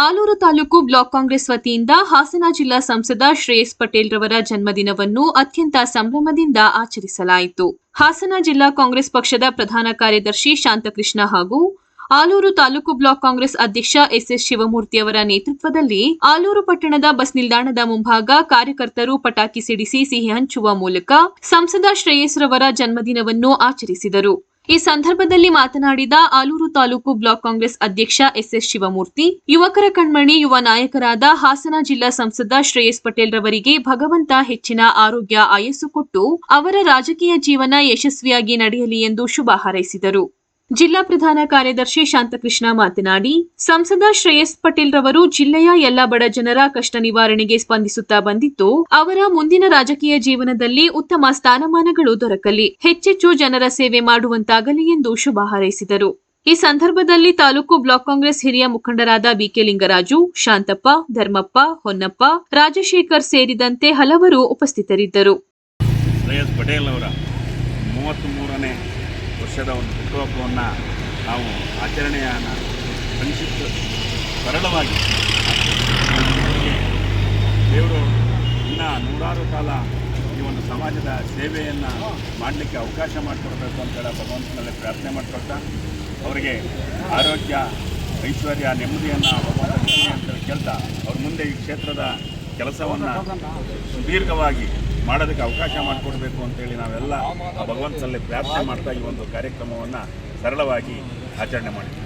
Aluru taluk block Congress ವತಿಯಿಂದ ಹಾಸನ ಜಿಲ್ಲಾ ಸಂಸದ ಶ್ರೇಯಸ್ ಪಟೇಲ್ ರವರ ಜನ್ಮದಿನವನ್ನು ಅತ್ಯಂತ ಸಂಭ್ರಮದಿಂದ ಆಚರಿಸಲಾಯಿತು. ಹಾಸನ ಜಿಲ್ಲಾ ಕಾಂಗ್ರೆಸ್ ಪಕ್ಷದ ಪ್ರಧಾನ ಕಾರ್ಯದರ್ಶಿ ಶಾಂತಕೃಷ್ಣ ಹಾಗೂ ಆಲೂರು ತಾಲೂಕು ಬ್ಲಾಕ್ ಕಾಂಗ್ರೆಸ್ ಅಧ್ಯಕ್ಷ ಎಸ್ಎಸ್ ಶಿವಮೂರ್ತಿ ಅವರ ನೇತೃತ್ವದಲ್ಲಿ ಆಲೂರು ಪಟ್ಟಣದ ಬಸ್ ನಿಲ್ದಾಣದ ಮುಂಭಾಗ ಕಾರ್ಯಕರ್ತರು ಪಟಾಕಿ ಸಿಡಿಸಿ ಸಿಹಿ ಹಂಚುವ ಮೂಲಕ ಸಂಸದ ಶ್ರೇಯಸ್ ರವರ ಜನ್ಮದಿನವನ್ನು ಆಚರಿಸಿದರು. ಈ ಸಂದರ್ಭದಲ್ಲಿ ಮಾತನಾಡಿದ ಆಲೂರು ತಾಲೂಕು ಬ್ಲಾಕ್ ಕಾಂಗ್ರೆಸ್ ಅಧ್ಯಕ್ಷ ಎಸ್ಎಸ್ ಶಿವಮೂರ್ತಿ, ಯುವಕರ ಕಣ್ಮಣಿ ಯುವ ನಾಯಕರಾದ ಹಾಸನ ಜಿಲ್ಲಾ ಸಂಸದ ಶ್ರೇಯಸ್ ಪಟೇಲ್ ರವರಿಗೆ ಭಗವಂತ ಹೆಚ್ಚಿನ ಆರೋಗ್ಯ ಆಯಸ್ಸು ಕೊಟ್ಟು ಅವರ ರಾಜಕೀಯ ಜೀವನ ಯಶಸ್ವಿಯಾಗಿ ನಡೆಯಲಿ ಎಂದು ಶುಭ ಹಾರೈಸಿದರು. ಜಿಲ್ಲಾ ಪ್ರಧಾನ ಕಾರ್ಯದರ್ಶಿ ಶಾಂತಕೃಷ್ಣ ಮಾತನಾಡಿ, ಸಂಸದ ಶ್ರೇಯಸ್ ಪಟೇಲ್ ರವರು ಜಿಲ್ಲೆಯ ಎಲ್ಲ ಬಡ ಜನರ ಕಷ್ಟ ನಿವಾರಣೆಗೆ ಸ್ಪಂದಿಸುತ್ತಾ ಬಂದಿದ್ದು, ಅವರ ಮುಂದಿನ ರಾಜಕೀಯ ಜೀವನದಲ್ಲಿ ಉತ್ತಮ ಸ್ಥಾನಮಾನಗಳು ದೊರಕಲಿ, ಹೆಚ್ಚೆಚ್ಚು ಜನರ ಸೇವೆ ಮಾಡುವಂತಾಗಲಿ ಎಂದು ಶುಭ ಹಾರೈಸಿದರು. ಈ ಸಂದರ್ಭದಲ್ಲಿ ತಾಲೂಕು ಬ್ಲಾಕ್ ಕಾಂಗ್ರೆಸ್ ಹಿರಿಯ ಮುಖಂಡರಾದ ಬಿಕೆ ಲಿಂಗರಾಜು, ಶಾಂತಪ್ಪ, ಧರ್ಮಪ್ಪ, ಹೊನ್ನಪ್ಪ, ರಾಜಶೇಖರ್ ಸೇರಿದಂತೆ ಹಲವರು ಉಪಸ್ಥಿತರಿದ್ದರು. ಶ್ರೇಯಸ್ ಪಟೇಲ್ ಅವರ 33ನೇ ವರ್ಷದ ಒಂದು ಹುಟ್ಟುಹಬ್ಬವನ್ನು ನಾವು ಆಚರಣೆಯನ್ನು ಸಂಕ್ಷಿಪ್ತ ಸರಳವಾಗಿ ದೇವರು ಇನ್ನೂ ನೂರಾರು ಕಾಲ ಈ ಒಂದು ಸಮಾಜದ ಸೇವೆಯನ್ನು ಮಾಡಲಿಕ್ಕೆ ಅವಕಾಶ ಮಾಡಿಕೊಡ್ಬೇಕು ಅಂತೇಳಿ ಭಗವಂತನಲ್ಲಿ ಪ್ರಾರ್ಥನೆ ಮಾಡ್ಕೊಳ್ತಾ ಅವರಿಗೆ ಆರೋಗ್ಯ, ಐಶ್ವರ್ಯ, ನೆಮ್ಮದಿಯನ್ನು ಭಗವಂತ ಅಂತೇಳಿ ಕೇಳ್ತಾ ಅವ್ರ ಮುಂದೆ ಈ ಕ್ಷೇತ್ರದ ಕೆಲಸವನ್ನು ಸುದೀರ್ಘವಾಗಿ ಮಾಡೋದಕ್ಕೆ ಅವಕಾಶ ಮಾಡಿಕೊಡ್ಬೇಕು ಅಂತೇಳಿ ನಾವೆಲ್ಲ ಭಗವಂತನಲ್ಲಿ ಪ್ರಾರ್ಥನೆ ಮಾಡ್ತಾ ಈ ಒಂದು ಕಾರ್ಯಕ್ರಮವನ್ನು ಸರಳವಾಗಿ ಆಚರಣೆ ಮಾಡಿದ್ವಿ.